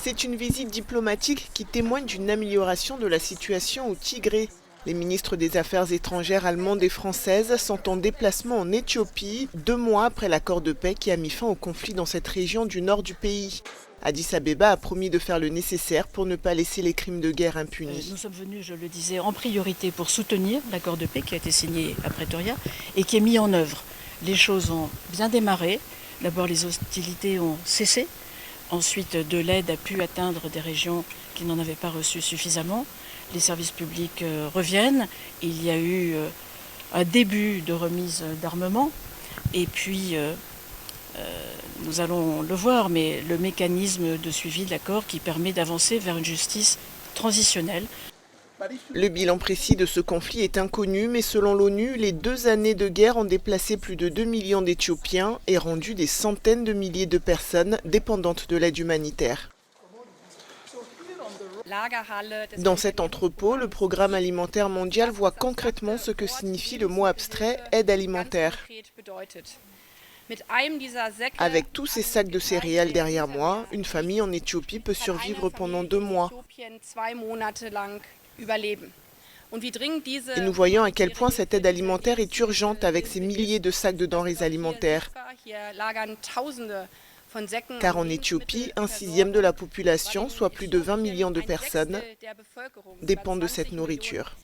C'est une visite diplomatique qui témoigne d'une amélioration de la situation au Tigré. Les ministres des Affaires étrangères allemandes et françaises sont en déplacement en Éthiopie, 2 mois après l'accord de paix qui a mis fin au conflit dans cette région du nord du pays. Addis Abeba a promis de faire le nécessaire pour ne pas laisser les crimes de guerre impunis. Nous sommes venus, je le disais, en priorité pour soutenir l'accord de paix qui a été signé à Pretoria et qui est mis en œuvre. Les choses ont bien démarré. D'abord, les hostilités ont cessé. Ensuite, de l'aide a pu atteindre des régions qui n'en avaient pas reçu suffisamment. Les services publics reviennent. Il y a eu un début de remise d'armement. Et puis, nous allons le voir, mais le mécanisme de suivi de l'accord qui permet d'avancer vers une justice transitionnelle. Le bilan précis de ce conflit est inconnu, mais selon l'ONU, les 2 années de guerre ont déplacé plus de 2 millions d'Éthiopiens et rendu des centaines de milliers de personnes dépendantes de l'aide humanitaire. Dans cet entrepôt, le Programme alimentaire mondial voit concrètement ce que signifie le mot abstrait « aide alimentaire ». Avec tous ces sacs de céréales derrière moi, une famille en Éthiopie peut survivre pendant 2 mois. Et nous voyons à quel point cette aide alimentaire est urgente avec ces milliers de sacs de denrées alimentaires. Car en Éthiopie, 1/6 de la population, soit plus de 20 millions de personnes, dépendent de cette nourriture.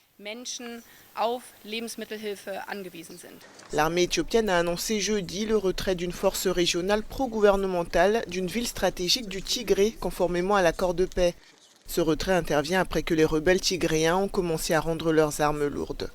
L'armée éthiopienne a annoncé jeudi le retrait d'une force régionale pro-gouvernementale d'une ville stratégique du Tigré, conformément à l'accord de paix. Ce retrait intervient après que les rebelles tigréens ont commencé à rendre leurs armes lourdes.